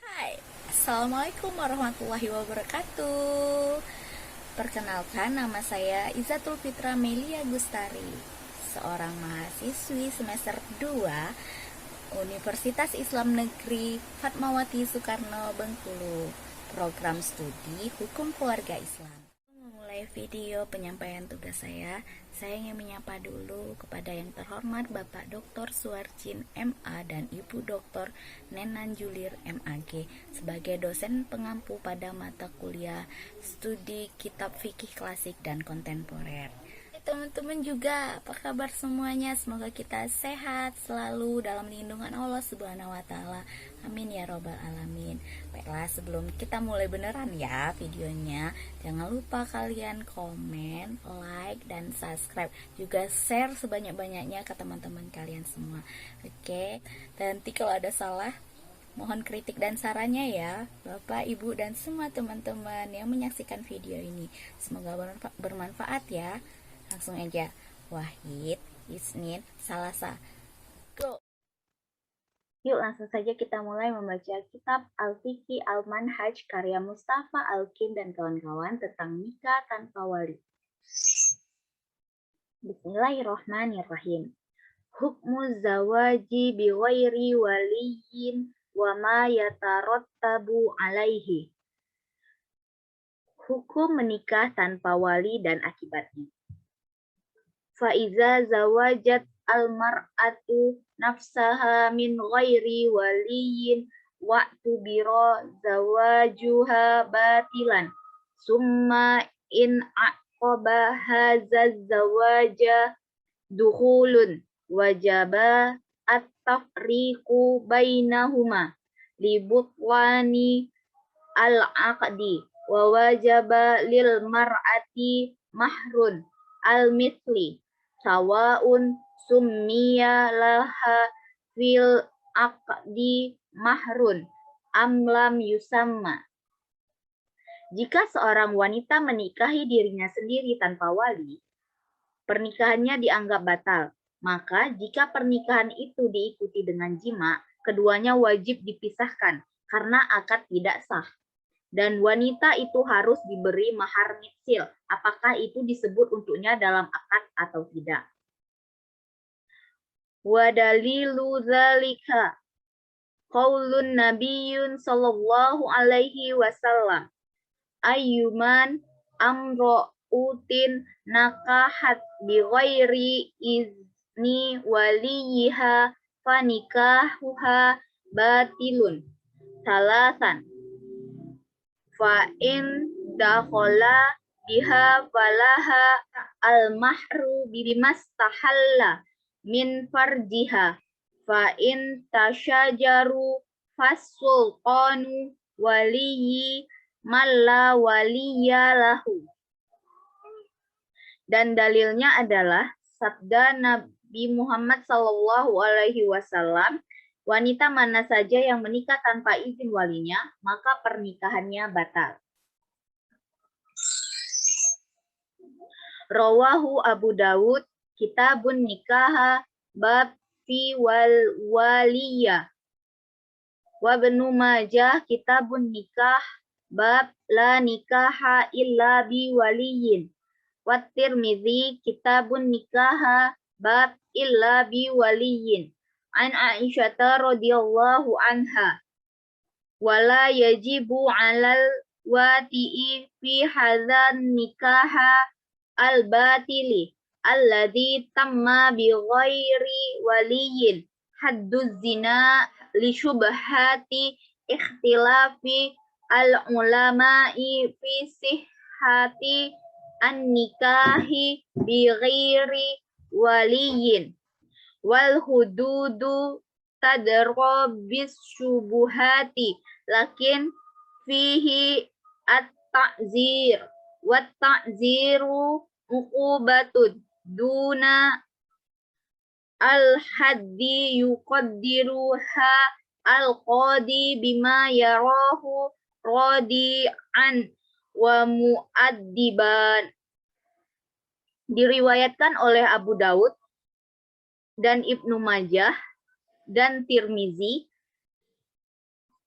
Hai, Assalamualaikum warahmatullahi wabarakatuh. Perkenalkan, nama saya Izatul Fitra Melia Gustari, seorang mahasiswi semester 2 Universitas Islam Negeri Fatmawati Soekarno Bengkulu, program studi Hukum Keluarga Islam. Memulai video penyampaian tugas saya ingin menyapa dulu kepada yang terhormat Bapak Dr. Suarjin MA dan Ibu Dr. Nenan Julir MAG sebagai dosen pengampu pada mata kuliah studi kitab fikih klasik dan kontemporer. Teman-teman juga, apa kabar semuanya? Semoga kita sehat selalu dalam lindungan Allah Subhanahu wa taala. Amin ya robbal alamin. Baiklah, sebelum kita mulai beneran ya videonya, jangan lupa kalian komen, like, dan subscribe. Juga share sebanyak-banyaknya ke teman-teman kalian semua. Oke, dan nanti kalau ada salah, mohon kritik dan sarannya ya, Bapak, Ibu, dan semua teman-teman yang menyaksikan video ini. Semoga bermanfaat ya. Langsung aja. Wahid, Isnin, Salasa. Go! Yuk langsung saja kita mulai membaca kitab Al-Fiqhi Al-Manhaj karya Mustafa Al-Kim dan kawan-kawan tentang nikah tanpa wali. Bismillahirrahmanirrahim. Hukmu zawaji bi ghairi waliyin wa ma yatarattabu alaihi. Hukum menikah tanpa wali dan akibatnya. Faiza zawajat al-mar'atu nafsaha min ghairi waliyin wa'tu biro zawajuha batilan summa in aqaba hadza zawaja dukhulun wajaba at-tafriqu bainahuma libutlani al-aqdi wa wajaba lil mar'ati mahrun al-mithli sawaun summiya laha fil aqdi mahrun amlam yusamma. Jika seorang wanita menikahi dirinya sendiri tanpa wali, pernikahannya dianggap batal. Maka jika pernikahan itu diikuti dengan jima, keduanya wajib dipisahkan karena akad tidak sah. Dan wanita itu harus diberi mahar mitsil, apakah itu disebut untuknya dalam akad atau tidak. Wa dalilu dzalika qaulun nabiyyun sallallahu alaihi wasallam ayyuman amra'utin nakahat bi ghairi izni waliha fanikahuha batilun salasan fa in dakhala biha falaha al-mahru bimastahalla min farjiha fa in tashajaru fasulqanu waliyi malla waliya lahu. Dan dalilnya adalah sabda Nabi Muhammad SAW, wanita mana saja yang menikah tanpa izin walinya, maka pernikahannya batal. Rawahu Abu Dawud, Kitabun Nikaha, bab fi wal waliya. Wa Ibnu Majah, Kitabun Nikah, bab la nikaha illa bi waliyin. Wa Tirmidzi, Kitabun Nikaha, bab illa bi waliyin. An Aisyah radhiyallahu anha wala yajibu 'alal wati'i fi hadzan nikaha al-batili alladzi tamma bi ghairi waliyin hadduz zina li syubhati ikhtilafi al-ulama'i fi sihhati an-nikahi bi ghairi waliyin wal hududu tadrobis syubuhati lakin fihi at-ta'zir wa ta'ziru uqubatun duna al-haddi yuqaddiruha al-qadi bima yarahu radi'an wa mu'addiban. Diriwayatkan oleh Abu Daud dan Ibnu Majah dan Tirmizi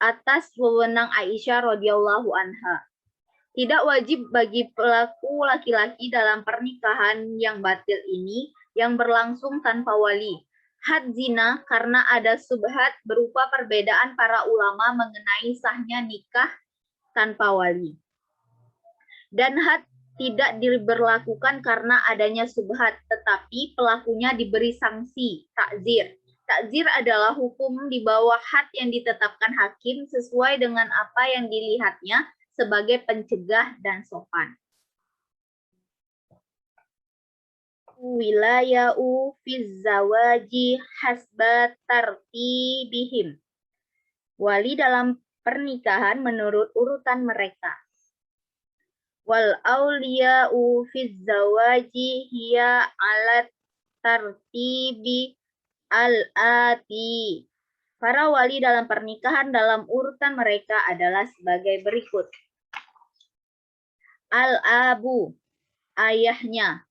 atas wewenang Aisyah radhiyallahu anha. Tidak wajib bagi pelaku laki-laki dalam pernikahan yang batil ini yang berlangsung tanpa wali. Had zina karena ada subhat berupa perbedaan para ulama mengenai sahnya nikah tanpa wali. Dan had tidak diberlakukan karena adanya subhat, tetapi pelakunya diberi sanksi, takzir. Takzir adalah hukum di bawah had yang ditetapkan hakim sesuai dengan apa yang dilihatnya sebagai pencegah dan sopan. Wilayau fiz zawaji hasba tartibihim. Wali dalam pernikahan menurut urutan mereka. Wal auliya'u fiz zawaji hiya alat tartibi al-ati. Para wali dalam pernikahan dalam urutan mereka adalah sebagai berikut. Al-abu, ayahnya.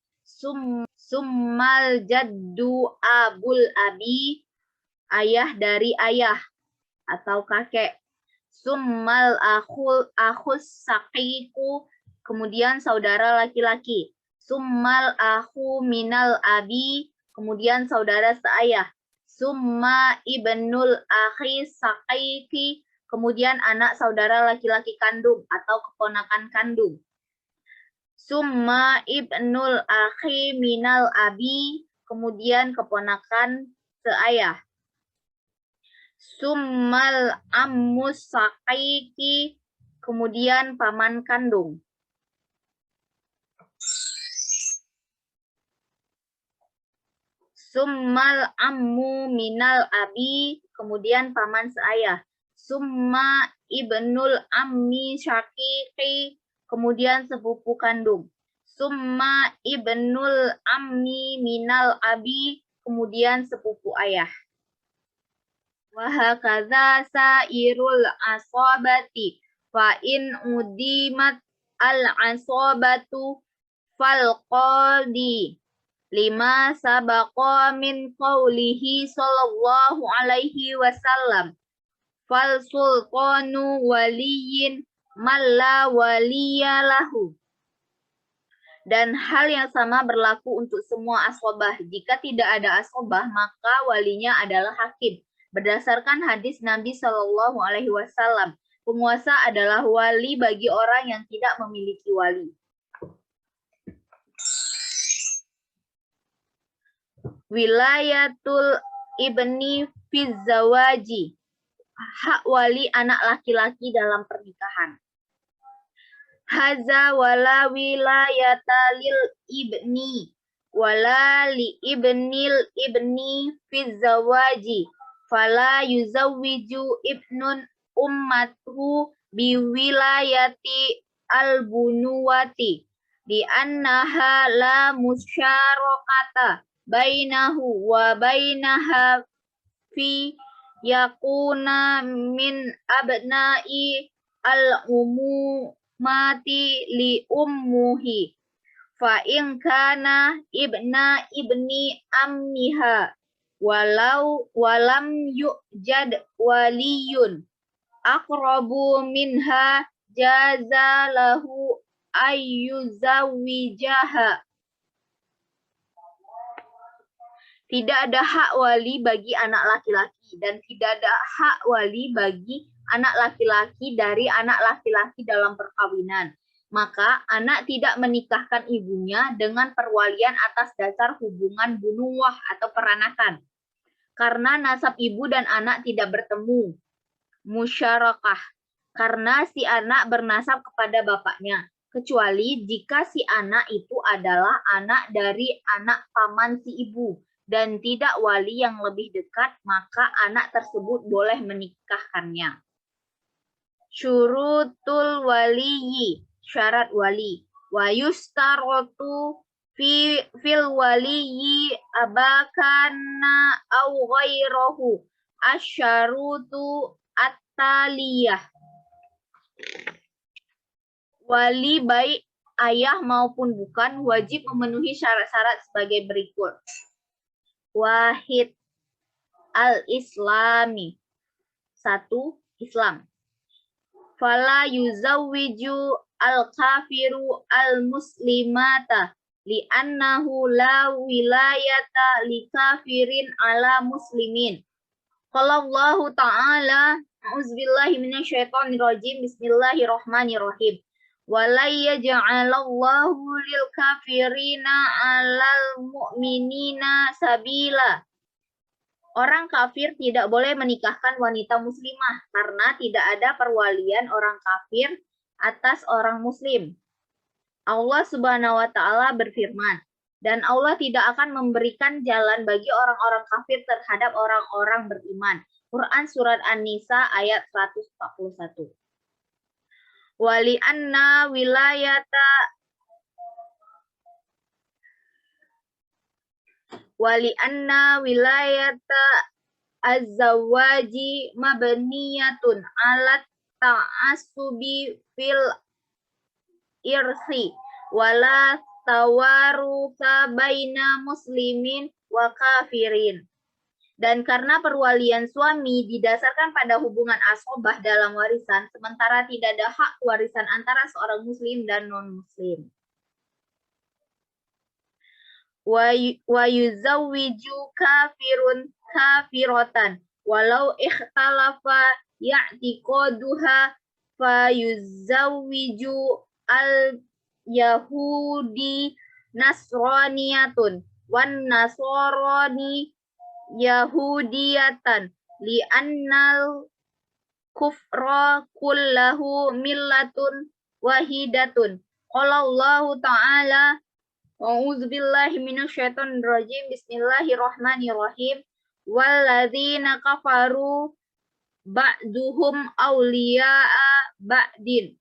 Summal jaddu abul abi, ayah dari ayah atau kakek. Summal akhus saqiqu, kemudian saudara laki-laki. Summal akhu minal abi, kemudian saudara seayah. Summa ibnul akhi saqiqi, kemudian anak saudara laki-laki kandung atau keponakan kandung. Summa ibnul akhi minal abi, kemudian keponakan seayah. Summal ammus saqiqi, kemudian paman kandung. Summal ammu minal abi, kemudian paman seayah. Summa ibnul ammi syaqiqi, kemudian sepupu kandung. Summa ibnul ammi minal abi, kemudian sepupu ayah. Wahakadha sairul asobati, fa in udimat al-asobatu fal qadi lima sabaqa min qawlihi sallallahu alaihi wasallam fal sultanu waliyin malla waliyalahu. Dan hal yang sama berlaku untuk semua asobah. Jika tidak ada asobah, maka walinya adalah hakim. Berdasarkan hadis Nabi Shallallahu Alaihi Wasallam, penguasa adalah wali bagi orang yang tidak memiliki wali. Wilayatul ibni fiz zawaji, hak wali anak laki-laki dalam pernikahan. Haza wala wilayata lil ibni wala li ibnil ibni fiz zawaji. Fala yuzawwiju ibnun ummatuhu biwilayati al-bunuwati di annaha la musyarakata bainahu wa bainaha fi yakuna min abna'i al-umumati li ummuhi fa in kana ibna ibni ammiha walam yujad waliyun aqrabu minha jaza lahu ayyuzawijaha. Tidak ada hak wali bagi anak laki-laki dan tidak ada hak wali bagi anak laki-laki dari anak laki-laki dalam perkawinan. Maka anak tidak menikahkan ibunya dengan perwalian atas dasar hubungan bunuwah atau peranakan. Karena nasab ibu dan anak tidak bertemu. Musyarakah, karena si anak bernasab kepada bapaknya. Kecuali jika si anak itu adalah anak dari anak paman si ibu dan tidak wali yang lebih dekat, maka anak tersebut boleh menikahkannya. Syurutul waliyi, syarat wali. Wa yustarotu fil waliyi abakana au ghairahu asyarutu at-taliyah. Wali baik ayah maupun bukan wajib memenuhi syarat-syarat sebagai berikut. Wahid al-islami. 1. Islam. Fala yuzawwiju al-kafiru al-muslimata li'annahu la wilayata li kafirin ala muslimin. Qala Allahu ta'ala, a'udzubillahi minasyaitonirrajim, bismillahirrahmanirrahim. Wala yaj'alallahu lil kafirina 'alal mu'minina sabila. Orang kafir tidak boleh menikahkan wanita muslimah karena tidak ada perwalian orang kafir atas orang muslim. Allah Subhanahu wa taala berfirman, dan Allah tidak akan memberikan jalan bagi orang-orang kafir terhadap orang-orang beriman. Quran Surat An-Nisa ayat 141. Wali anna wilayata az-zawaji mabniyatun alat ta'assubi fil irsi wala tawarusa baina muslimin wa kafirin. Dan karena perwalian suami didasarkan pada hubungan asobah dalam warisan, sementara tidak ada hak warisan antara seorang muslim dan non-muslim. Wa yuzawwiju kafirun kafiratan walau ikhtalafa ya'tiqaduha fa yuzawwiju al-yahudi nasraniyatun wan nasrani yahudiyatan li'annal kufra kullahu millatun wahidatun. Qala Allahu ta'ala, a'udzubillahi minasyaitonirrajim, bismillahirrahmanirrahim. Walladzina kafaru ba'duhum awliya'a ba'din.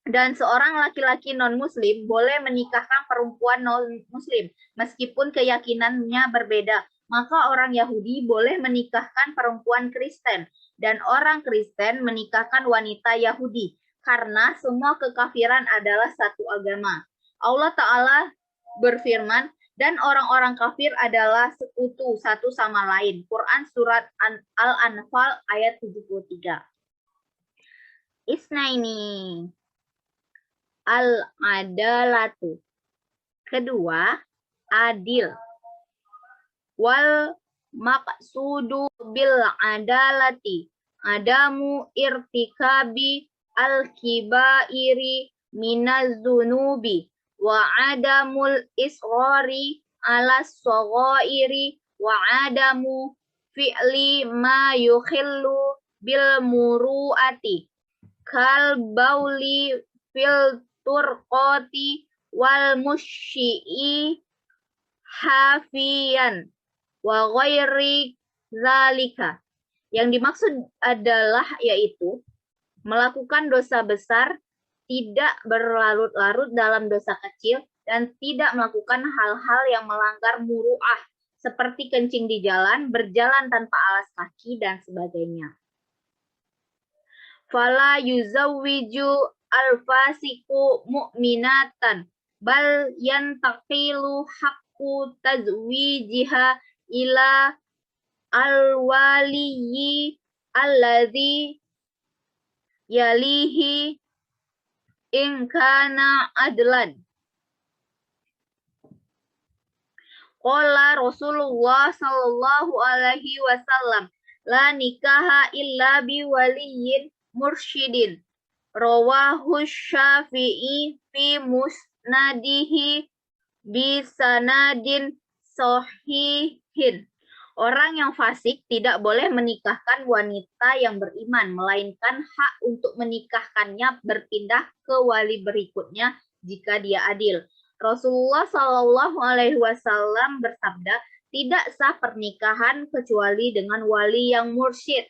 Dan seorang laki-laki non-muslim boleh menikahkan perempuan non-muslim meskipun keyakinannya berbeda. Maka orang Yahudi boleh menikahkan perempuan Kristen dan orang Kristen menikahkan wanita Yahudi karena semua kekafiran adalah satu agama. Allah Ta'ala berfirman, dan orang-orang kafir adalah sekutu satu sama lain. Quran Surat Al-Anfal ayat 73. Isnaini al-adalatu. Kedua, adil. Wal maqsudu bil adalati adamu irtikabi al-kibairi minaz-zunubi wa adamul israri ala saghairi wa adamu fi'li ma yukhillu bil muru'ati kal bauli fil turqati wal musyi'i hafiyan wa ghairi zalika. Yang dimaksud adalah yaitu melakukan dosa besar, tidak berlarut-larut dalam dosa kecil, dan tidak melakukan hal-hal yang melanggar muru'ah seperti kencing di jalan, berjalan tanpa alas kaki, dan sebagainya. Fala yuzawwiju al-fasiku mu'minatan bal yantaqilu haqqu tazwijiha ila al-waliyyi alladhi yalihi in kana adlan. Qala Rasulullah sallallahu alaihi wasallam, la nikaha illa bi waliyyin mursyidin. Rawahu Syafi'i fi musnadihi bi sanadin sahihin. Orang yang fasik tidak boleh menikahkan wanita yang beriman, melainkan hak untuk menikahkannya berpindah ke wali berikutnya jika dia adil. Rasulullah Shallallahu Alaihi Wasallam bersabda, tidak sah pernikahan kecuali dengan wali yang mursyid.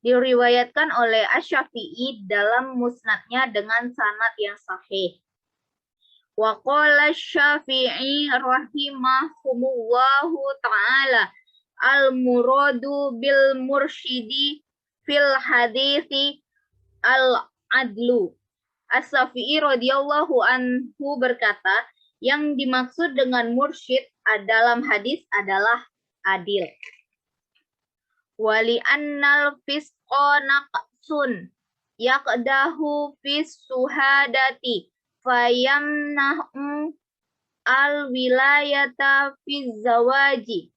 Diriwayatkan oleh Asy-Syafi'i dalam musnadnya dengan sanad yang sahih. Wa qala Asy-Syafi'i rahimahumullahu ta'ala, al-muradu bil mursyidi fil hadithi al-adlu. As-Syafi'i radhiyallahu anhu berkata, yang dimaksud dengan mursyid dalam hadis adalah adil. Wali annal fisqa naqsun yaqdahu fis suhadati fayamnahu al wilayata fiz zawaji.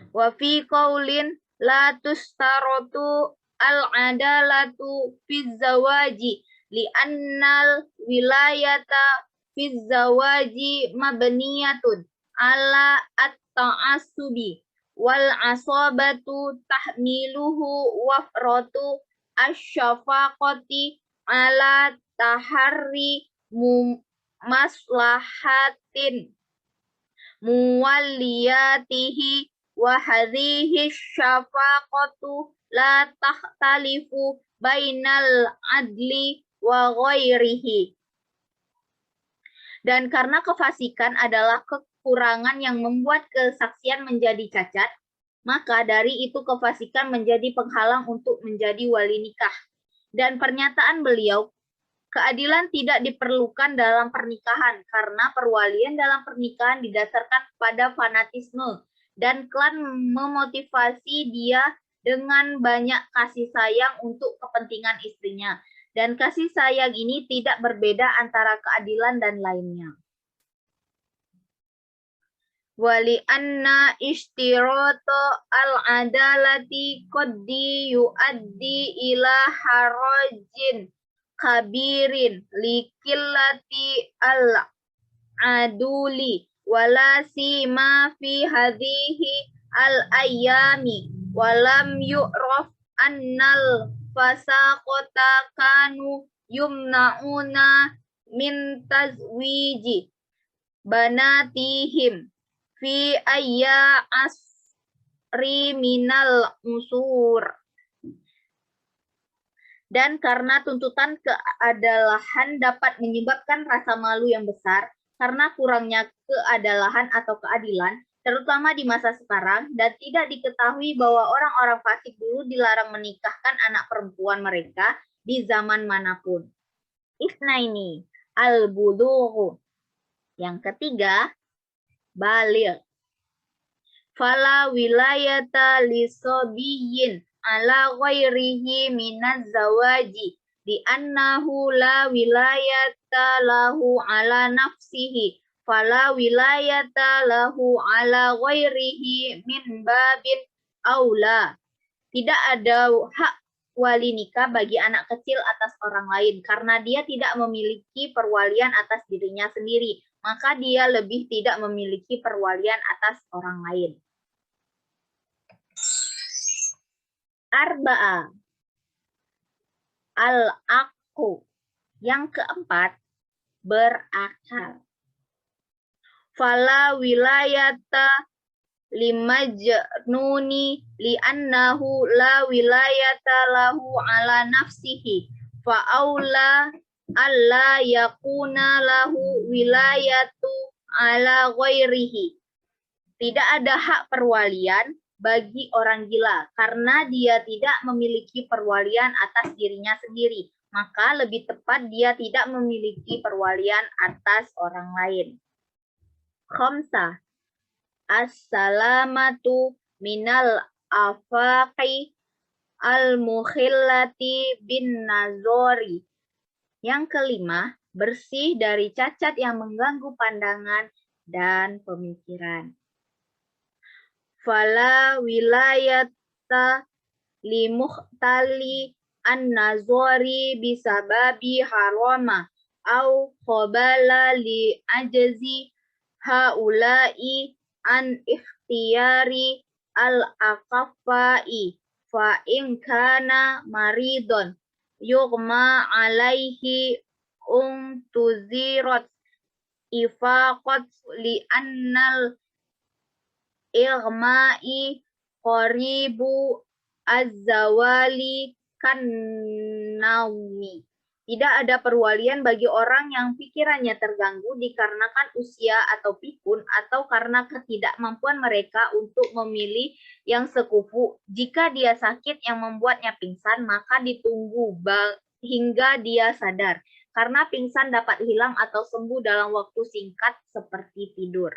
Wa fi qaulin la tustaratu al-adalatu fiz zawaji li'annal wilayata fiz zawaji mabniyatun ala at-ta'assubi wal asabatu tahmiluhu wafratu asyafaqati ala taharri maslahatin muwalliyatihi wa hadhihi syafaqatu la takhtalifu bainal adli wa ghairihi. Dan karena kefasikan adalah kekurangan yang membuat kesaksian menjadi cacat, maka dari itu kefasikan menjadi penghalang untuk menjadi wali nikah. Dan pernyataan beliau, keadilan tidak diperlukan dalam pernikahan karena perwalian dalam pernikahan didasarkan pada fanatisme dan klan memotivasi dia dengan banyak kasih sayang untuk kepentingan istrinya. Dan kasih sayang ini tidak berbeda antara keadilan dan lainnya. Wali anna ishtirata al-adalati qaddi yuaddi ila harajin kabirin likillati al-aduli wala sima fi hadhihi al-ayami walam yu'raf annal fasaqata kanu yumna'una min tazwiji banatihim fi ayya asri minal usur. Dan karena tuntutan keadalahan dapat menyebabkan rasa malu yang besar karena kurangnya keadalahan atau keadilan, terutama di masa sekarang, dan tidak diketahui bahwa orang-orang fasik dulu dilarang menikahkan anak perempuan mereka di zaman manapun. Isnaini al-bulughu. Yang ketiga, baligh. Fala wilayata lisobiyin ala ghairihi minaz zawaji di annahu la wilayata lahu ala nafsihi fala wilayata lahu ala ghairihi min babin aula. Tidak ada hak wali nikah bagi anak kecil atas orang lain karena dia tidak memiliki perwalian atas dirinya sendiri, maka dia lebih tidak memiliki perwalian atas orang lain. Arba'a. Al-aqu. Yang keempat, berakal. Fala wilayata limajnuni li'annahu la wilayata lahu ala nafsihi fa'aula alla yakuna lahu wilayatu ala ghairihi. Tidak ada hak perwalian bagi orang gila karena dia tidak memiliki perwalian atas dirinya sendiri, maka lebih tepat dia tidak memiliki perwalian atas orang lain. Khamsah. As-salamatu minal afaqi al-mukhillati bin nazori. Yang kelima, bersih dari cacat yang mengganggu pandangan dan pemikiran. Fala wilayata limuhtali an-nazori bisababi harama au qabala li ajzi haulai an ikhtiyari al-aqafai fa in kana maridon yughma alaihi tuzirat ifaqat li annal ighma'i qaribu az-zawali kan naumi. Tidak ada perwalian bagi orang yang pikirannya terganggu dikarenakan usia atau pikun atau karena ketidakmampuan mereka untuk memilih yang sekufu. Jika dia sakit yang membuatnya pingsan, maka ditunggu hingga dia sadar. Karena pingsan dapat hilang atau sembuh dalam waktu singkat seperti tidur.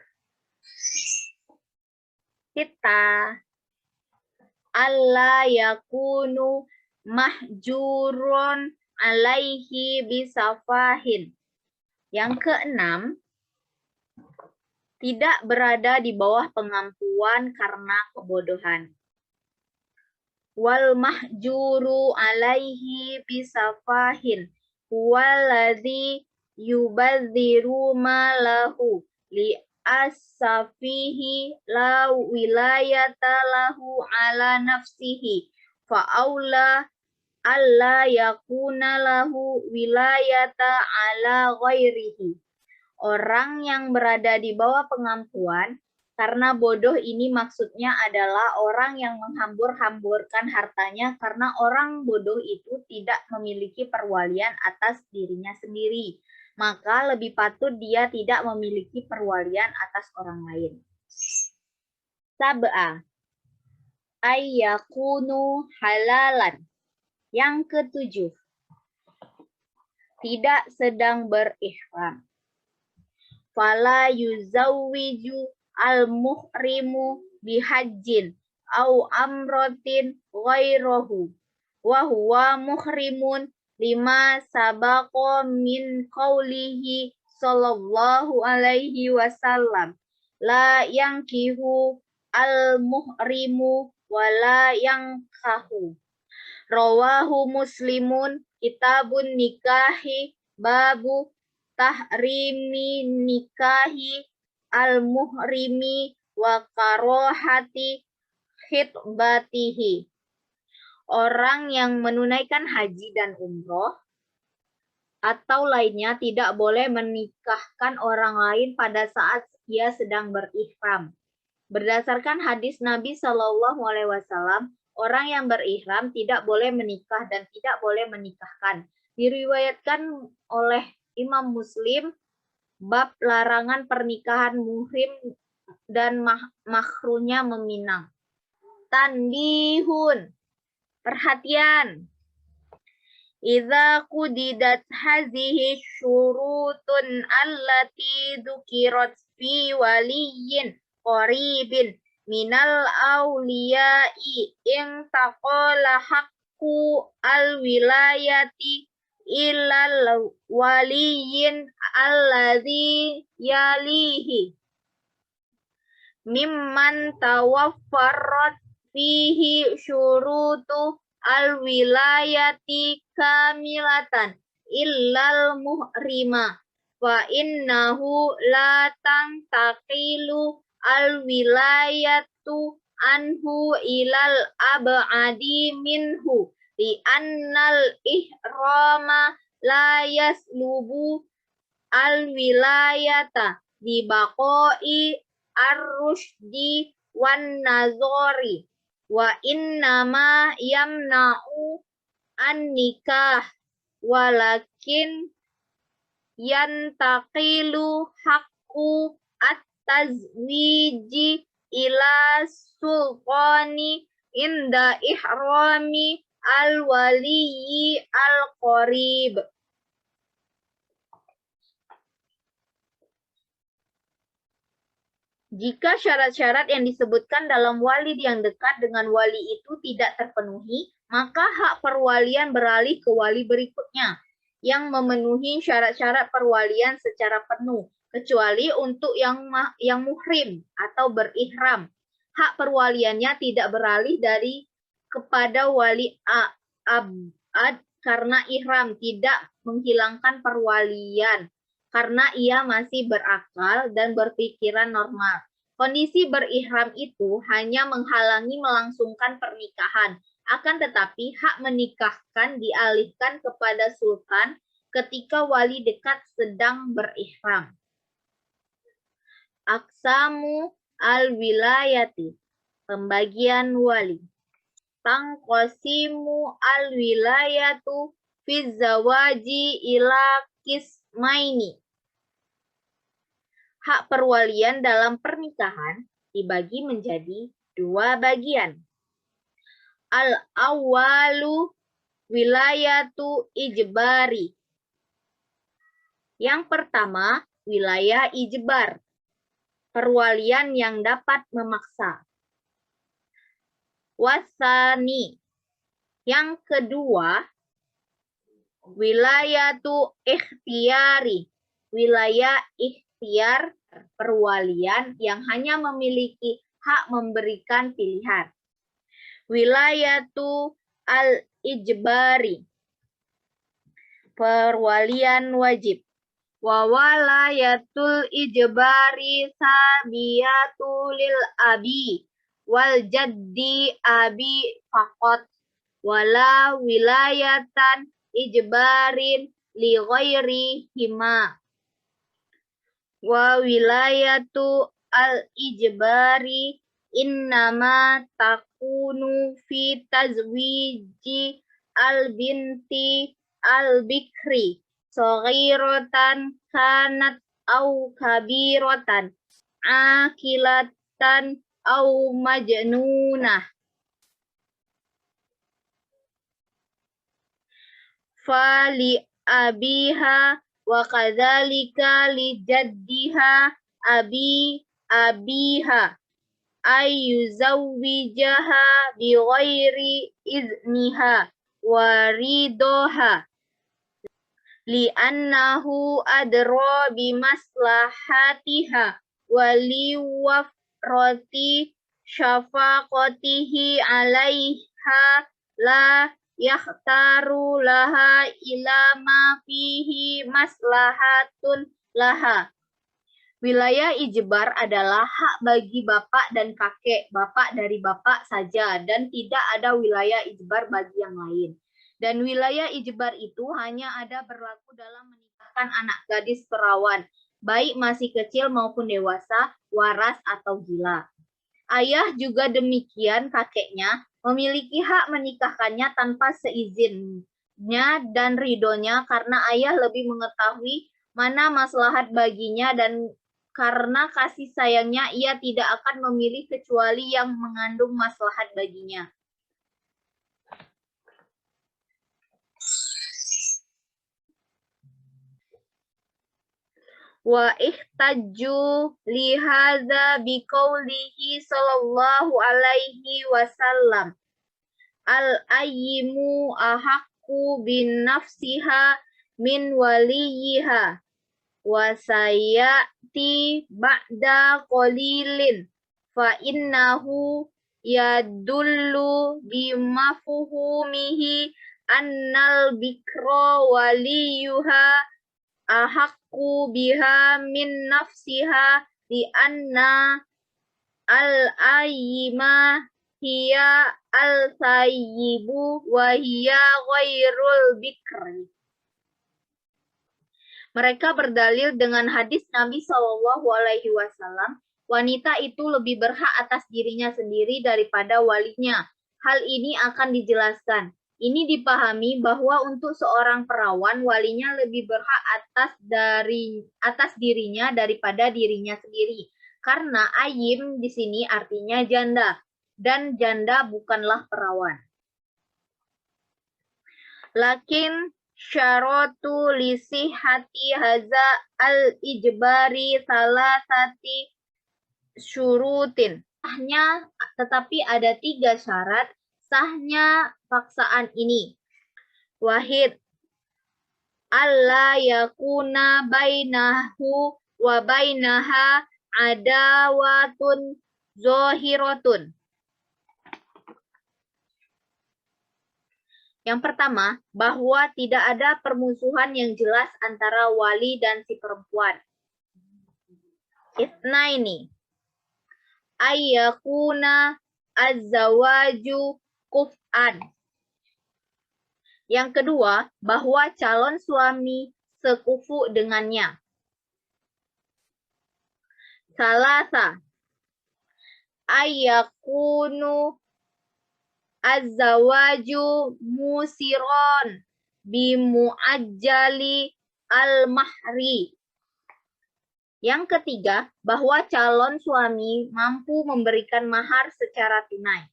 Kita alla yakunu mahjurun alaihi bisafahin. Yang keenam, tidak berada di bawah pengampuan karena kebodohan. Wal mahjuru alaihi bisafahin huwaladzi yubadziru malahu li asafihi la wilayata lahu ala nafsihi fa'aula alla yakuna lahu wilayata ala ghairihi. Orang yang berada di bawah pengampuan karena bodoh ini maksudnya adalah orang yang menghambur-hamburkan hartanya karena orang bodoh itu tidak memiliki perwalian atas dirinya sendiri. Maka lebih patut dia tidak memiliki perwalian atas orang lain. Sab'a, ayyakunu halalan. Yang ketujuh, tidak sedang berihram. Fala yuzawwiju al-muhrimu bihajjin au amrotin ghairahu wa huwa muhrimun lima sabaqa min qawlihi sallallahu alaihi wasallam la yankihu al-muhrimu wa la yankahu. Rawahu Muslimun kitabun nikahi babu tahrimi nikahi al-muhrimi wa karohati khitbatihi. Orang yang menunaikan haji dan umroh atau lainnya tidak boleh menikahkan orang lain pada saat ia sedang berihram. Berdasarkan hadis Nabi Shallallahu Alaihi Wasallam, orang yang berihram tidak boleh menikah dan tidak boleh menikahkan. Diriwayatkan oleh Imam Muslim bab larangan pernikahan muhrim dan makruhnya meminang. Tanbihun, perhatian. Idza qudidat hazihi syurutun allati dzukirat fi waliyyin qaribin minal awliya'i in taqala haqqu al-wilayati ilal waliyin alladhi yalihi mimman tawaffarat fihi syurutu al-wilayati kamilatan illal muhrima fa innahu la tantaqilu al-wilayatu anhu ilal ab'adi minhu li annal ihrama la yaslubu al-wilayata di baqoi ar-rushdi wan nazori wa innama yamna'u an-nikah walakin yantaqilu haqqu at-tazwiji ila sulqani inda ihrami al-waliyi al-qarib. Jika syarat-syarat yang disebutkan dalam wali yang dekat dengan wali itu tidak terpenuhi, maka hak perwalian beralih ke wali berikutnya yang memenuhi syarat-syarat perwalian secara penuh, kecuali untuk yang muhrim atau berihram. Hak perwaliannya tidak beralih dari kepada wali abad karena ihram, tidak menghilangkan perwalian karena ia masih berakal dan berpikiran normal. Kondisi berihram itu hanya menghalangi melangsungkan pernikahan, akan tetapi hak menikahkan dialihkan kepada sultan ketika wali dekat sedang berihram. Aqsamu al-wilayati, pembagian wali. Tangqasimu al-wilayatu fi zawaji ila qismaini. Hak perwalian dalam pernikahan dibagi menjadi dua bagian. Al-awwalu wilayatu ijbari. Yang pertama, wilayah ijbar, perwalian yang dapat memaksa. Wasani. Yang kedua, wilayatu ikhtiyari. Wilayah ikhtiar, perwalian yang hanya memiliki hak memberikan pilihan. Wilayatu al-ijbari. Perwalian wajib. Wa walayatul ijbari sabiyatu lil abi wal jaddi abi faqat wala wilayatan ijbarin li ghairi hima. Wa wilayatu al ijbari innama takunu fi tazwiji al binti al bikri saghiratan kanat au kabiratan akilatan au majnunah. Fali abiha wa kadzalika li jaddiha abiha ayyuzawwijaha bi ghairi izniha wa ridoha li'annahu adra bi maslahatiha wa liwafrati syafaqatihi alaiha la yakhtaru laha ila ma fihi maslahatun laha. Wilayah ijbar adalah hak bagi bapak dan kakek, bapak dari bapak saja, dan tidak ada wilayah ijbar bagi yang lain. Dan wilayah ijbar itu hanya ada berlaku dalam menikahkan anak gadis perawan, baik masih kecil maupun dewasa, waras atau gila. Ayah juga demikian, kakeknya memiliki hak menikahkannya tanpa seizinnya dan ridhonya karena ayah lebih mengetahui mana maslahat baginya dan karena kasih sayangnya ia tidak akan memilih kecuali yang mengandung maslahat baginya. Wa ihtajju li hadza biqaulihi sallallahu alaihi wasallam al-ayyimu ahaqqu bin nafsiha min waliyiha wa sayati ba'da qalilin fa innahu yadullu bimafhumihi annal bikra waliyuha ahaqqu biha min nafsiha li anna al-ayyima hiya al-sayyibu wa hiya ghairul bikri. Mereka berdalil dengan hadis Nabi Shallallahu Alaihi Wasallam, wanita itu lebih berhak atas dirinya sendiri daripada walinya. Hal ini akan dijelaskan. Ini dipahami bahwa untuk seorang perawan, walinya lebih berhak atas dirinya daripada dirinya sendiri. Karena ayim di sini artinya janda, dan janda bukanlah perawan. Lakin syaratu lisihati haza al-ijbari salasati syurutin. Tetapi ada 3 syarat sahnya paksaan ini. Wahid, alla yakuna bainahu wa bainaha adawatun zohiratun. Yang pertama, bahwa tidak ada permusuhan yang jelas antara wali dan si perempuan. Itsnaini, ayyakuna az-zawaju kuf'an. Yang kedua, bahwa calon suami sekufu dengannya. Salasa, ayyakunu az-zawaju musiron bimu'ajjali al-mahri. Yang ketiga, bahwa calon suami mampu memberikan mahar secara tunai.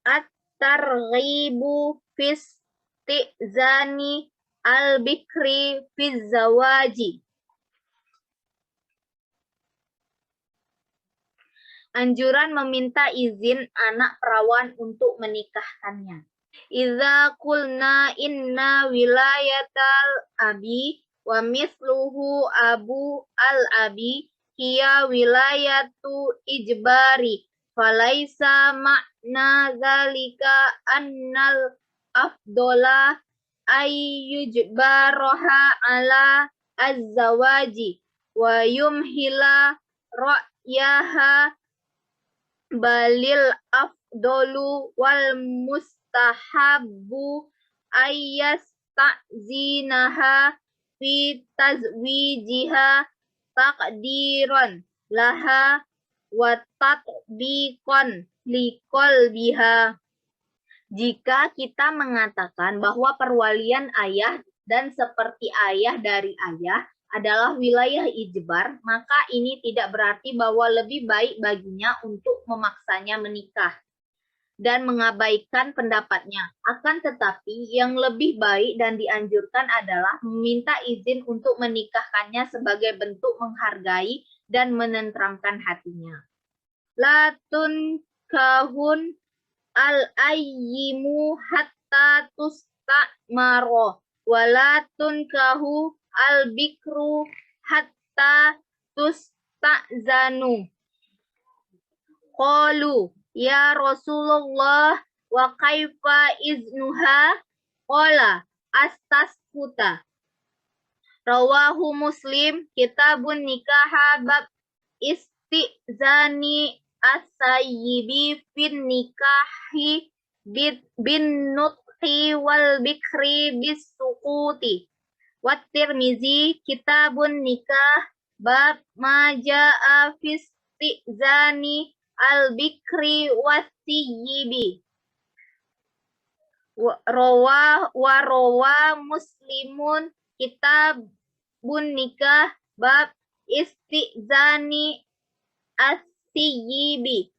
At-targhibu fi istizani al-bikri fi zawaji. Anjuran meminta izin anak perawan untuk menikahkannya. Idza qulna inna wilayatal abi wa misluhu abu al abi hiya wilayatu ijbari falaisa makna zalika annal afdola ayyujbaroha ala az-zawaji wa yumhila ra'yaha balil afdolu wal mustahabbu ayyastazinaha fi tazwijiha taqdiran laha wa tatbiqan liqalbiha. Jika kita mengatakan bahwa perwalian ayah dan seperti ayah dari ayah adalah wilayah ijbar, maka ini tidak berarti bahwa lebih baik baginya untuk memaksanya menikah dan mengabaikan pendapatnya. Akan tetapi yang lebih baik dan dianjurkan adalah meminta izin untuk menikahkannya sebagai bentuk menghargai dan menenteramkan hatinya. La tunkahun al-ayyimu hatta tustamaro wala tunkahu al-bikru hatta tustazanu. Qalu ya Rasulullah wa kaifa iznuha? Qala astaskuta. Rawahu Muslim, kitabun nikaha bab istizani as-sayyibi fin nikahi bin nutqi wal bikri bis sukuti. Wat Tirmizi, kitabun nikah bab ma jaa fi istizani al bikri wasiyyibi. Rawa Muslimun, kitabun nikah bab istizani as-siyyibi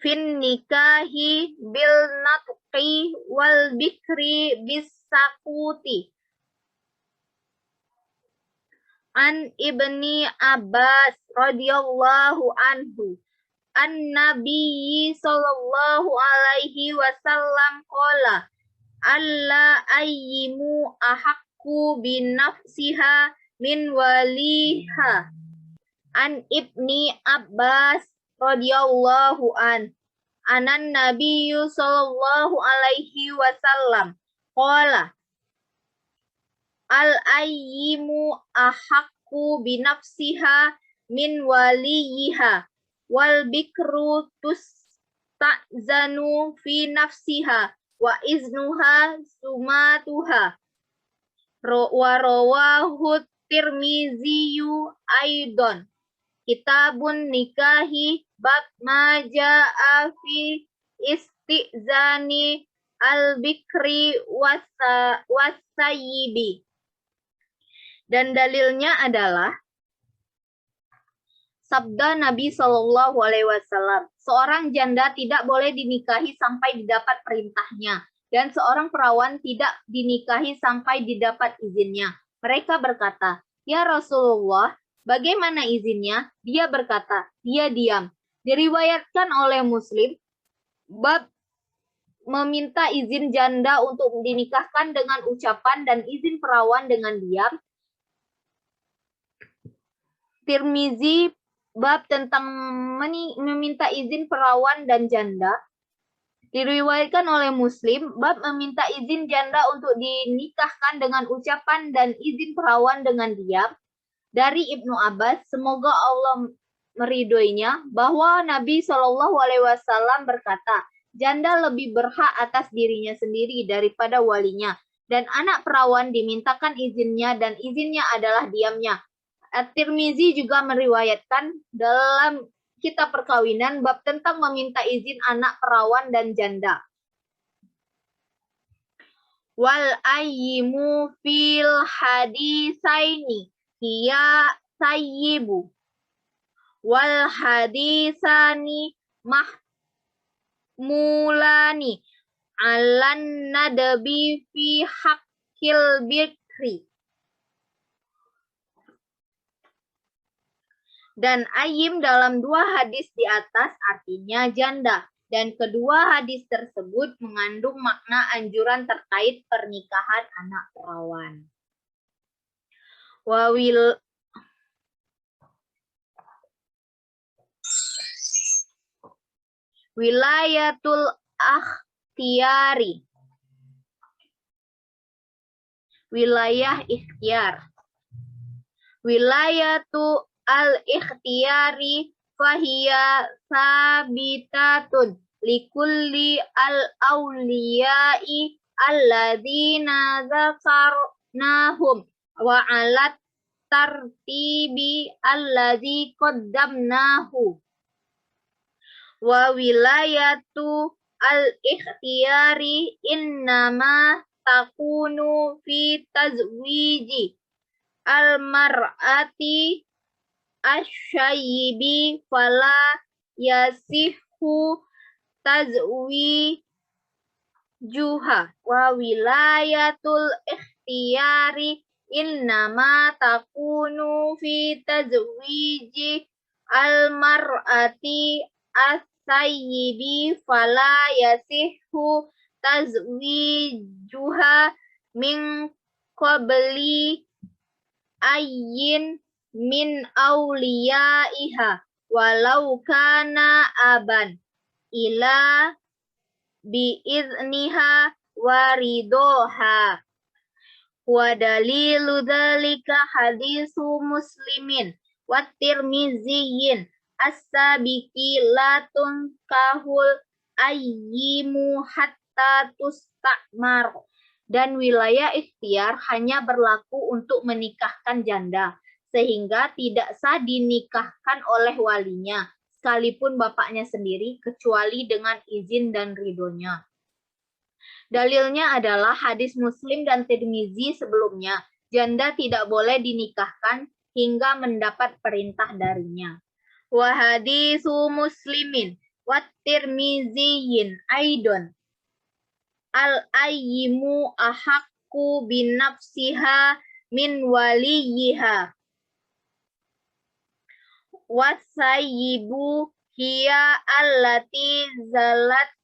fin nikahi bil natqi wal bikri bis sakuti. An Ibni Abbas radhiyallahu anhu an-Nabi sallallahu alaihi wasallam qala alla ayyimu ahakku binafsiha min waliha. An Ibni Abbas radhiyallahu anan Nabiyyu sallallahu alaihi wasallam qala al-ayyimu ahakku binafsiha min waliyiha wal bikru tusta'zanu fi nafsiha wa iznuha sumatuha. Wa rawahu Tirmiziyu aidon, kitabun nikahi bab ma jaa fi istizani al-bikri wasayyibi. Dan dalilnya adalah sabda Nabi Shallallahu Alaihi Wasallam, seorang janda tidak boleh dinikahi sampai didapat perintahnya, dan seorang perawan tidak dinikahi sampai didapat izinnya. Mereka berkata, ya Rasulullah, bagaimana izinnya? Dia berkata, dia diam. Diriwayatkan oleh Muslim, bab meminta izin janda untuk dinikahkan dengan ucapan dan izin perawan dengan diam. Tirmizi, bab tentang meminta izin perawan dan janda. Diriwayatkan oleh Muslim, bab meminta izin janda untuk dinikahkan dengan ucapan dan izin perawan dengan diam. Dari Ibnu Abbas, semoga Allah meridhoinya, bahwa Nabi Shallallahu Alaihi Wasallam berkata, janda lebih berhak atas dirinya sendiri daripada walinya, dan anak perawan dimintakan izinnya dan izinnya adalah diamnya. At-Tirmizi juga meriwayatkan dalam kitab perkawinan bab tentang meminta izin anak perawan dan janda. Wal ayyimu fil hadisaini hiya sayyibu wal hadisani mahmulani alan nadabi fi haqqil bikri. Dan ayim dalam dua hadis di atas artinya janda. Dan kedua hadis tersebut mengandung makna anjuran terkait pernikahan anak perawan. Wilayatul akhtiyari. Wilayah ikhtiar. Wilayatu al-ikhtiyari fahiya sabitatun likulli al-awliyai alladzina dzakarnahum wa alat tartibi alladzi qaddamnahu. Wa wilayatu al-ikhtiyari innama takunu fi tazwiji al-mar'ati asyayibi fala yasihu tazwijuha wa wilayatul ikhtiyari innama takunu fi tazwiji al-mar'ati asyayibi fala yasihu tazwijuha min qabli ayyin min awliyaiha walau kana aban ila biizniha waridoha. Wa dalilu dzalika hadisu muslimin wa tirmiziyin as-sabiqi la tunkahul ayyimu hatta tustamar. Dan wilayah ikhtiar hanya berlaku untuk menikahkan janda, sehingga tidak sah dinikahkan oleh walinya, sekalipun bapaknya sendiri, kecuali dengan izin dan ridhonya. Dalilnya adalah hadis Muslim dan Tirmizi sebelumnya, janda tidak boleh dinikahkan hingga mendapat perintah darinya. Wa hadisu muslimin wa tirmiziyin aidon al-ayyimu ahakku binafsiha min waliyiha. Wasayyibu hiya allati zalat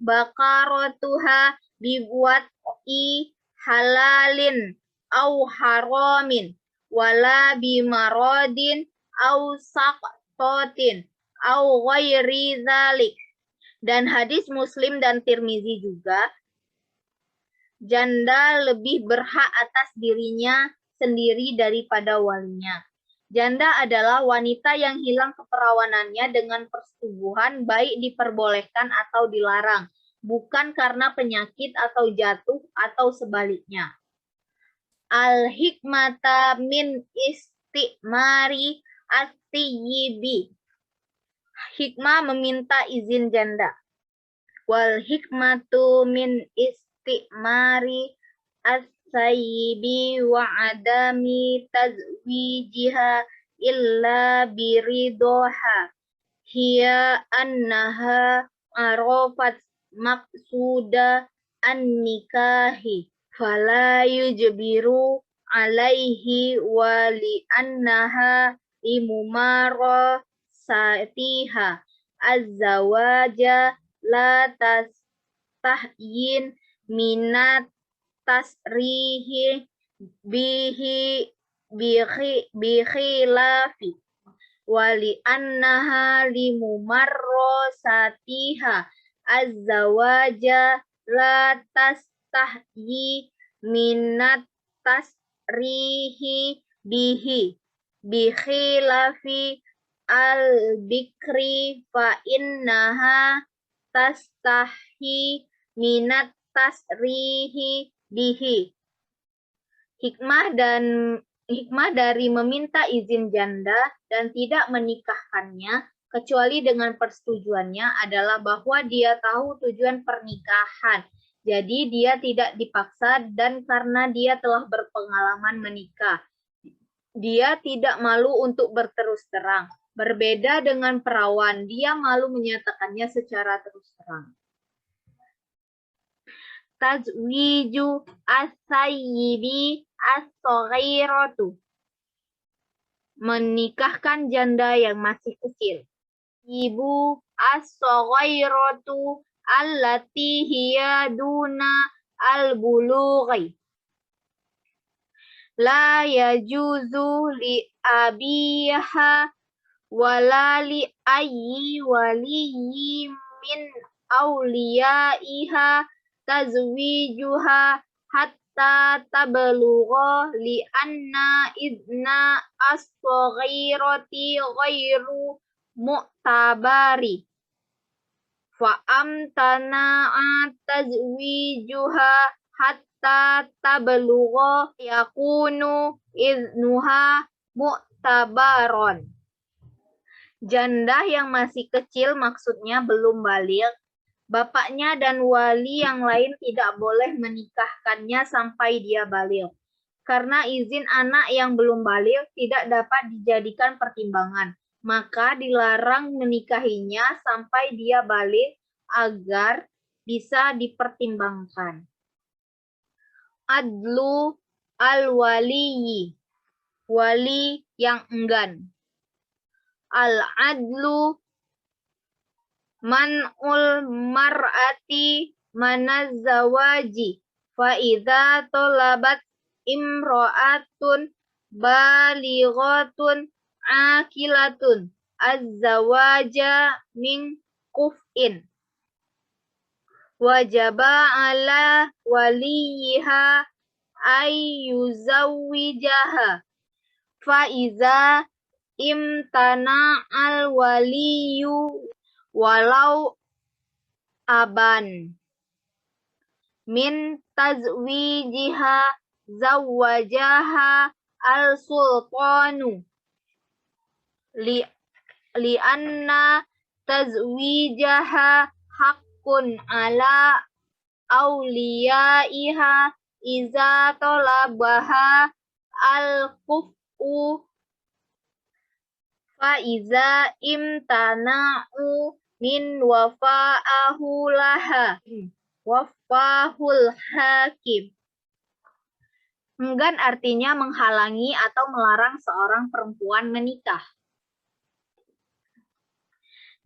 bakaratuha biwat'i halalin au haramin wala bimaradin au saqtotin au ghairi dzalik. Dan hadis Muslim dan Tirmizi juga, janda lebih berhak atas dirinya sendiri daripada walinya. Janda adalah wanita yang hilang keperawanannya dengan persetubuhan, baik diperbolehkan atau dilarang, bukan karena penyakit atau jatuh atau sebaliknya. Al-hikmata min istimari at-tiyyibi. Hikmah meminta izin janda. Wal hikmatu min istimari as-sayyibi wa adami tazwijiha illa biridoha. Hiya annaha arafat maqsuda an-nikahi fala yujbiru alaihi wa li annaha limumara satiha az-zawaja la tastahyin minat tasrihi bihi wali annaha limumarro satiha az-zawaja la tastahyi minat tasrihi bikhilafi al-bikri fa innaha tastahi minat tasrihi bihi. Hikmah dari meminta izin janda dan tidak menikahkannya kecuali dengan persetujuannya adalah bahwa dia tahu tujuan pernikahan. Jadi dia tidak dipaksa dan karena dia telah berpengalaman menikah. Dia tidak malu untuk berterus terang. Berbeda dengan perawan, dia malu menyatakannya secara terus terang. Tazwiju as-sayyibi as-saghiratu. menikahkan janda yang masih kecil. Ibu as-saghairatu allati hiya duna al-bulughi. La yajuzu li abiha wala li ayyi waliyyi min awliyaiha tazwijuha hatta tablugha li anna idna as-saghirati ghairu mu'tabari fa amtana'a tazwijuha hatta tablugha yakunu idnuha mu'tabaron. Janda yang masih kecil maksudnya belum baligh. Bapaknya dan wali yang lain tidak boleh menikahkannya sampai dia baligh. Karena izin anak yang belum baligh tidak dapat dijadikan pertimbangan, maka dilarang menikahinya sampai dia baligh agar bisa dipertimbangkan. Adlu al-waliyyi, wali yang enggan. Al-adlu man'ul mar'ati manazzawaji fa idza talabat imra'atun balighatun akilatun az-zawaja min kuf'in wajaba ala waliha ayyuzawwijaha fa idza imtana al waliyu walau aban min tazwijiha zawwajaha al sultanu li anna tazwijaha haqqun ala awliyaiha iza talabaha al kufu fa iza imtana'u min wafa'ahu laha wafahul hakim. Enggan artinya menghalangi atau melarang seorang perempuan menikah.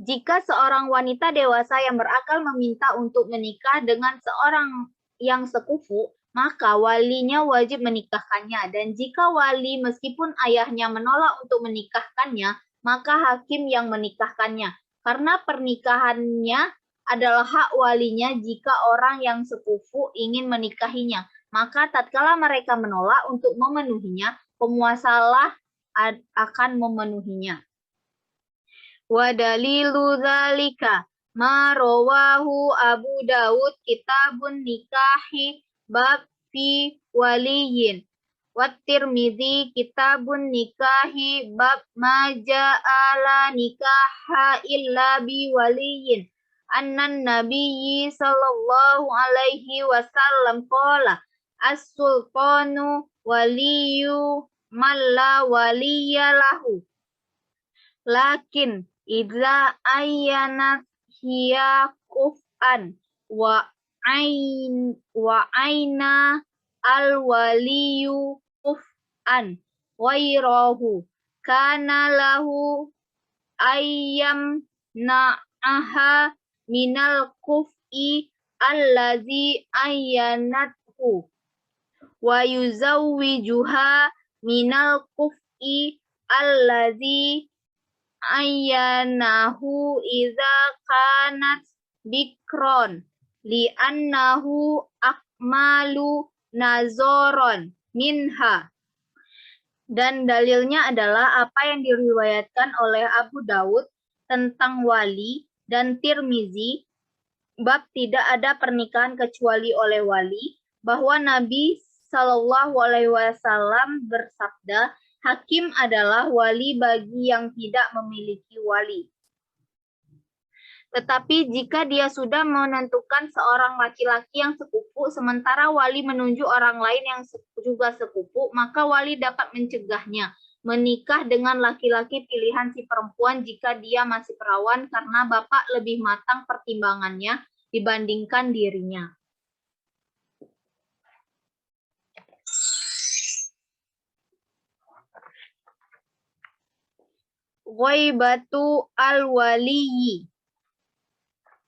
Jika seorang wanita dewasa yang berakal meminta untuk menikah dengan seorang yang sekufu, maka walinya wajib menikahkannya. Dan jika wali meskipun ayahnya menolak untuk menikahkannya, maka hakim yang menikahkannya. Karena pernikahannya adalah hak walinya jika orang yang sekufu ingin menikahinya. Maka tatkala mereka menolak untuk memenuhinya, penguasalah akan memenuhinya. Wa dalilu dzalika ma rawahu Abu Dawud kitabun nikahi bab fi waliyin wa Tirmidzi kitabun nikahi bab ma ja'ala nikaha illa bi waliyin annan nabiyyi sallallahu alaihi wasallam qala as-sultanu waliyu man la waliya lahu lakin idza ayyanat hiya kuf'an wa aina al waliyu kuf'an ghairahu kana lahu ayyam na'aha minal kuf'i allazi ayyanathu wa yuzawwijuha minal kuf'i allazi ayyanahu idza kanat bikron li'annahu akmalu nazoron minha. Dan dalilnya adalah apa yang diriwayatkan oleh Abu Dawud tentang wali dan Tirmizi bab tidak ada pernikahan kecuali oleh wali, bahwa Nabi Shallallahu Alaihi Wasallam bersabda, hakim adalah wali bagi yang tidak memiliki wali. Tetapi jika dia sudah menentukan seorang laki-laki yang sekufu, sementara wali menunjuk orang lain yang juga sekufu, maka wali dapat mencegahnya menikah dengan laki-laki pilihan si perempuan jika dia masih perawan karena bapak lebih matang pertimbangannya dibandingkan dirinya. ghaibatu al-waliyyi.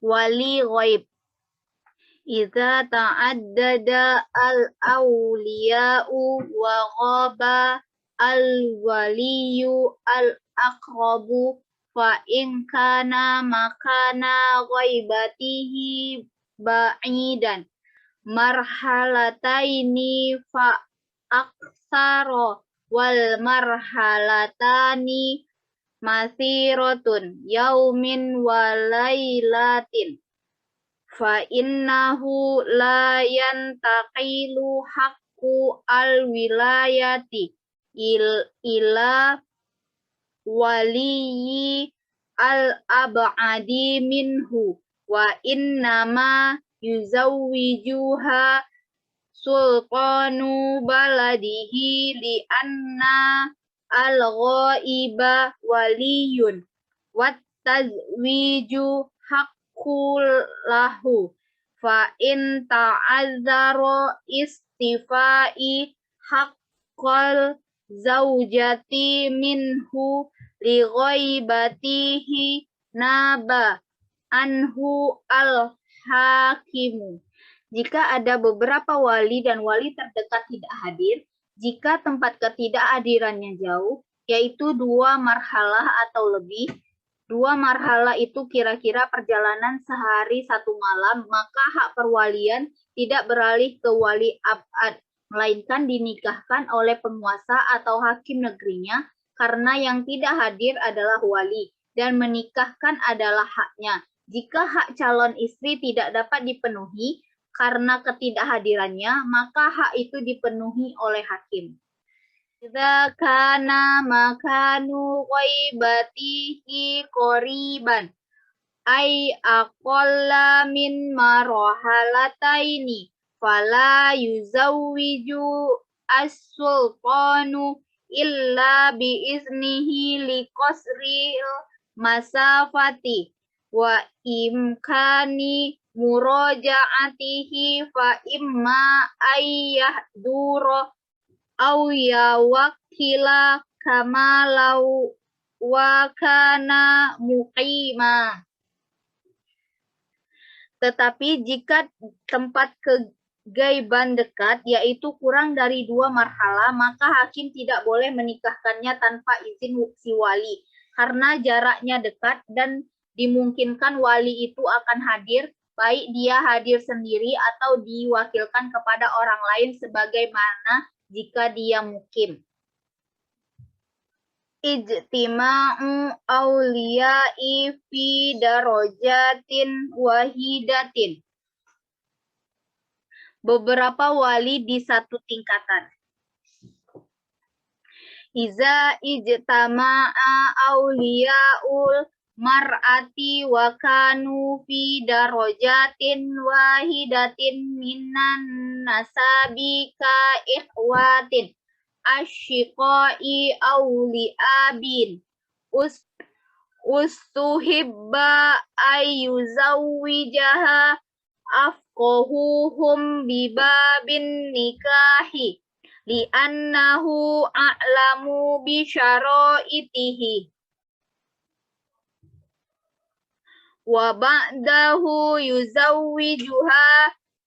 Wali ghaib. Idza ta'addada al-awliya'u wa ghaba al-waliyyu al-aqrabu fa in kana makana ghaibatihi ba'idan marhalataini fa aksaro wal marhalatani masiratun yaumin wa lailatin fa innahu la yantaqilu haqqu al-wilayati ila waliyyi al-ab'adi minhu wa innama yuzawwijuha sultanu baladihi li anna al-ghaiba waliyun wat tazwiju haqqul lahu fa in ta'azzara istifai haqqal zaujati minhu li ghaibatihi naba anhu al-hakimu. Jika ada beberapa wali dan wali terdekat tidak hadir, jika tempat ketidakhadirannya jauh, yaitu 2 marhalah atau lebih, 2 marhalah itu kira-kira perjalanan sehari 1 malam, maka hak perwalian tidak beralih ke wali abad, melainkan dinikahkan oleh penguasa atau hakim negerinya, karena yang tidak hadir adalah wali, dan menikahkan adalah haknya. Jika hak calon istri tidak dapat dipenuhi karena ketidakhadirannya, maka hak itu dipenuhi oleh hakim. Idza kana makanu ghaibatihi qoriban ay aqalla min marhalataini fala yuzawwiju as-sultanu illa biiznihi liqasril masafati wa imkani muraja'atihi fa imma ayyahdura aw yawakkila kama law wa kana muqima. Tetapi jika tempat kegaiban dekat, yaitu kurang dari 2 marhalah, maka hakim tidak boleh menikahkannya tanpa izin si wali, karena jaraknya dekat dan dimungkinkan wali itu akan hadir, baik dia hadir sendiri atau diwakilkan kepada orang lain sebagaimana jika dia mukim. Ijtima'u awliya'i fi darajatin wahidatin. Beberapa wali di satu tingkatan. Iza ijtama'a awliya'ul mar'ati wa kanu fi darajatin wahidatin minan nasabi ka ikhwatin asyiqai awli abin ustuhibba ayyuzawwijaha afqahuhum bibabin nikahi li'annahu a'lamu bi syara'itihi wa ba'dahu yuzawwijuha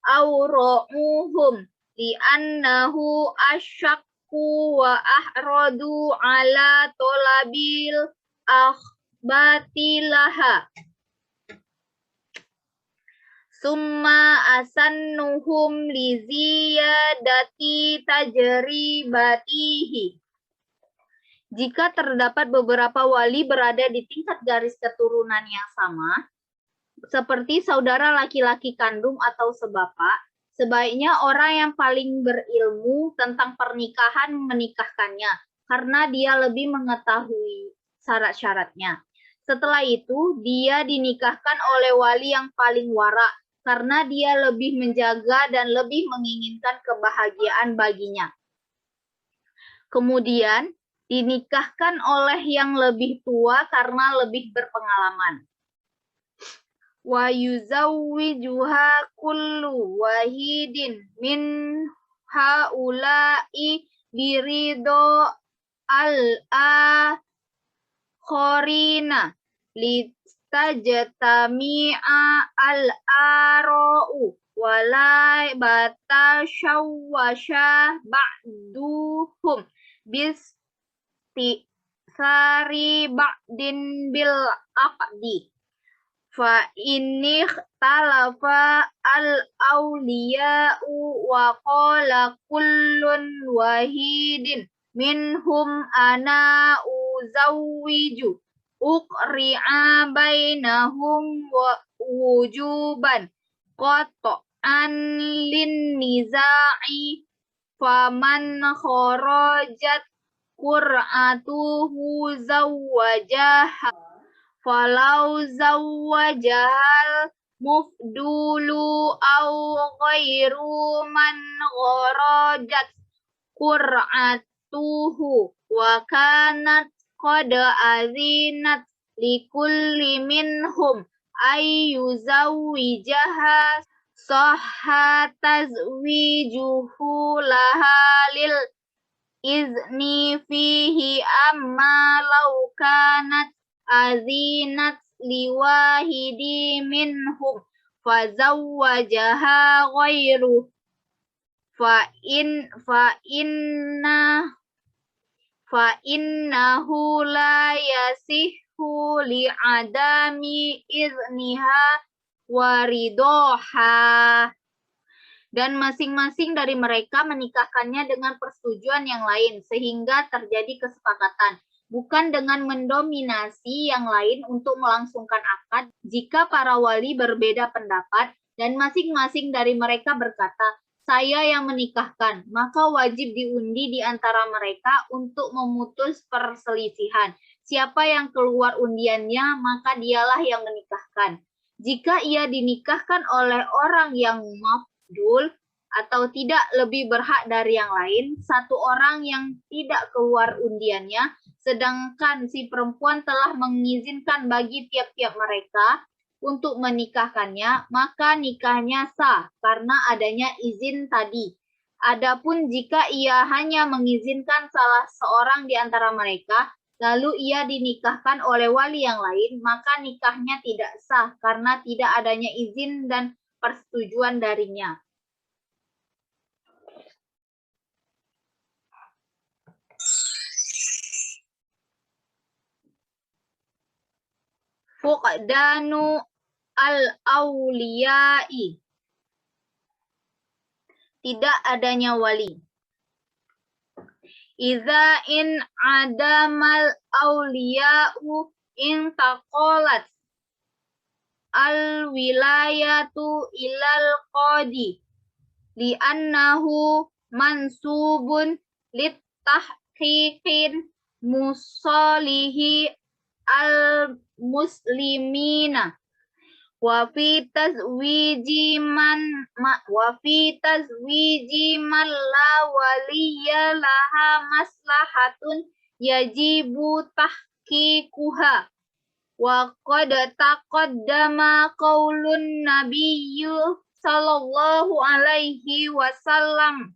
awra'uhum li'annahu asyakku wa ahradu ala tolabil akhbatilaha summa asannuhum liziyadati tajribatihi. Jika terdapat beberapa wali berada di tingkat garis keturunan yang sama, seperti saudara laki-laki kandung atau sebapak, sebaiknya orang yang paling berilmu tentang pernikahan menikahkannya, karena dia lebih mengetahui syarat-syaratnya. Setelah itu, dia dinikahkan oleh wali yang paling wara, karena dia lebih menjaga dan lebih menginginkan kebahagiaan baginya. Kemudian, dinikahkan oleh yang lebih tua karena lebih berpengalaman. Wa yuzawwijuha kullu wahidin min haula'i birido al-akharina akharina listajtami'a al-ara'u wala batashawwasha ba'duhum bistisari ba'din bil aqdi fa inni talafa al-awliya'u wa qala kullun wahidin minhum ana uzawwiju uqri'a bainahum wa wujuban qat'an lin niza'i faman kharajat qur'atuhu zawwajaha falau zawwajal mufdulu au ghairu man gharajat qur'atuhu wa kanat qad azinat likulli minhum ayyuzawwijaha sahha tazwijuhu laha lil izni fihi amma law kanat azinat liwahidi minhum fazawwajaha ghairu fa innahu la yasihhu li'adami izniha waridoha. Dan masing-masing dari mereka menikahkannya dengan persetujuan yang lain sehingga terjadi kesepakatan, bukan dengan mendominasi yang lain untuk melangsungkan akad. Jika para wali berbeda pendapat dan masing-masing dari mereka berkata, saya yang menikahkan, maka wajib diundi di antara mereka untuk memutus perselisihan. Siapa yang keluar undiannya, maka dialah yang menikahkan. Jika ia dinikahkan oleh orang yang mafdul atau tidak lebih berhak dari yang lain, satu orang yang tidak keluar undiannya, sedangkan si perempuan telah mengizinkan bagi tiap-tiap mereka untuk menikahkannya, maka nikahnya sah karena adanya izin tadi. Adapun jika ia hanya mengizinkan salah seorang di antara mereka, lalu ia dinikahkan oleh wali yang lain, maka nikahnya tidak sah karena tidak adanya izin dan persetujuan darinya. Fuqdanu al-awliya'i, tidak adanya wali. Iza in adamal awliya'u in taqalat al-wilayatu ilal qadi li'annahu mansubun litahqiqin musalihi al-muslimina wa fi tazwiji man la waliya laha maslahatun yajibu tahqiquha wa qad taqaddama qaulun nabiyyu sallallahu alaihi wasallam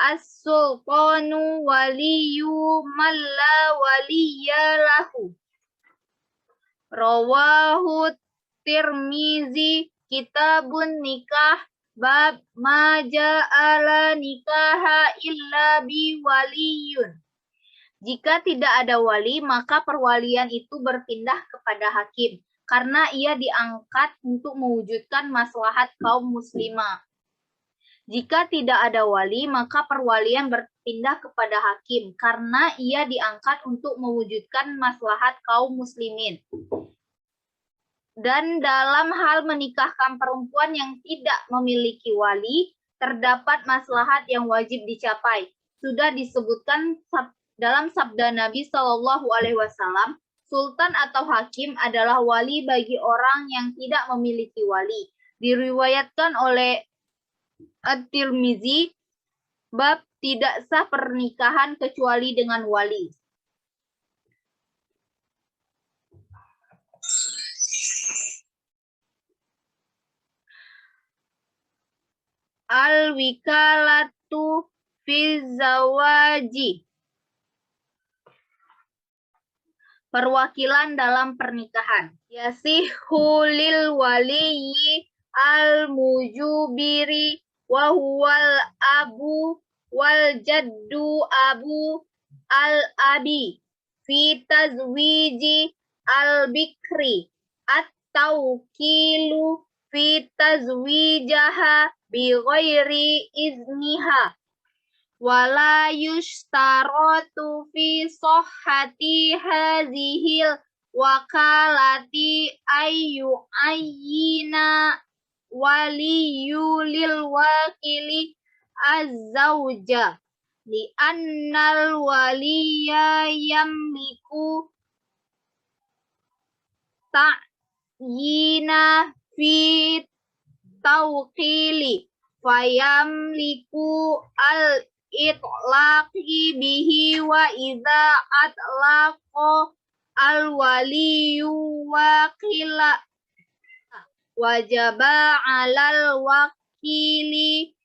as-sultanu waliyyu man la waliya lahu. Rawahu Tirmizi kitabun nikah bab ma ja'ala nikaha illa bi waliyun. Jika tidak ada wali, maka perwalian itu berpindah kepada hakim karena ia diangkat untuk mewujudkan maslahat kaum muslimah. Jika tidak ada wali, maka perwalian berpindah kepada hakim karena ia diangkat untuk mewujudkan maslahat kaum muslimin. Dan dalam hal menikahkan perempuan yang tidak memiliki wali, terdapat maslahat yang wajib dicapai. Sudah disebutkan dalam sabda Nabi Shallallahu Alaihi Wasallam, sultan atau hakim adalah wali bagi orang yang tidak memiliki wali. Diriwayatkan oleh At-Tirmizi, bab tidak sah pernikahan kecuali dengan wali. Al-wikalatu fi zawaji. Perwakilan dalam pernikahan. Yasihu lil waliyyi al-mujubiri wa huwal abu wal jaddu abu al-abi fi tazwiji al-bikri at-tawkilu fi tazwijaha bi ghairi izniha wala yushtaratu fi sihhati hadhil wakalati ayyu ayyina waliyyu lil wakili az-zawja li annal waliya yamliku ta'yina fi tawqili fayamliku al itlaqi bihi wa idza atlaqa al waliyu waqila wajaba 'alal wakili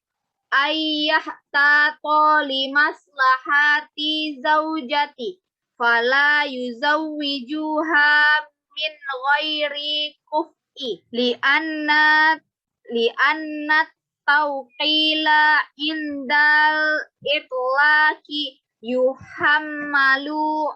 ayyahtata li maslahati zaujati fala yuzawwijuha min ghairi kuf'i li'anna tauqila indal itlaqi yuhammalu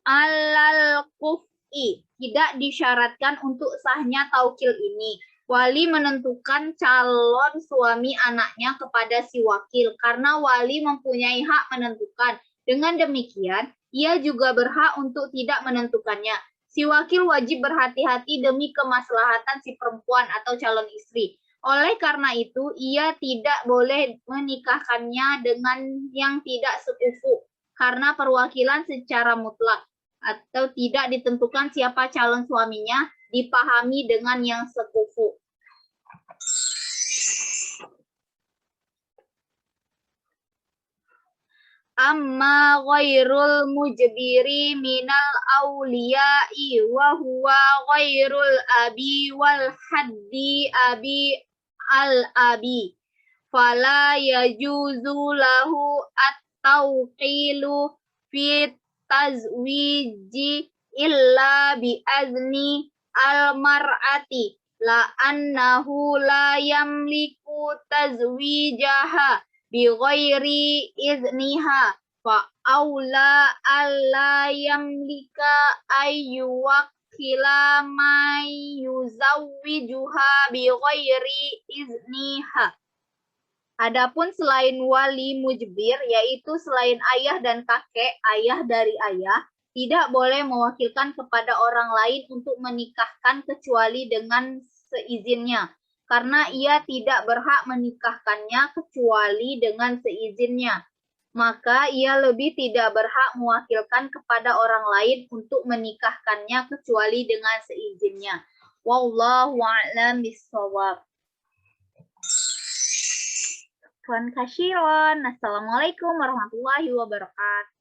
alal kuf'i. Tidak disyaratkan untuk sahnya taukil ini. Wali menentukan calon suami anaknya kepada si wakil karena wali mempunyai hak menentukan. Dengan demikian, ia juga berhak untuk tidak menentukannya. Si wakil wajib berhati-hati demi kemaslahatan si perempuan atau calon istri. Oleh karena itu, ia tidak boleh menikahkannya dengan yang tidak sekufu karena perwakilan secara mutlak atau tidak ditentukan siapa calon suaminya dipahami dengan yang sekufu. Amma ghairul mujbiri minal awliya'i wa huwa ghairul abi wal haddi abi al-abi fala yajuzu lahu at-tawqilu fi tazwiji illa bi azni al-mar'ati la annahu la yamliku tazwijaha bi ghairi izniha fa aula alla yamlika ayyuwakila may yuzawwijuha bi ghairi izniha. Adapun selain wali mujbir, yaitu selain ayah dan kakek, ayah dari ayah, tidak boleh mewakilkan kepada orang lain untuk menikahkan kecuali dengan seizinnya, karena ia tidak berhak menikahkannya kecuali dengan seizinnya. Maka ia lebih tidak berhak mewakilkan kepada orang lain untuk menikahkannya kecuali dengan seizinnya. Wallahu a'lam bishawab. Assalamualaikum warahmatullahi wabarakatuh.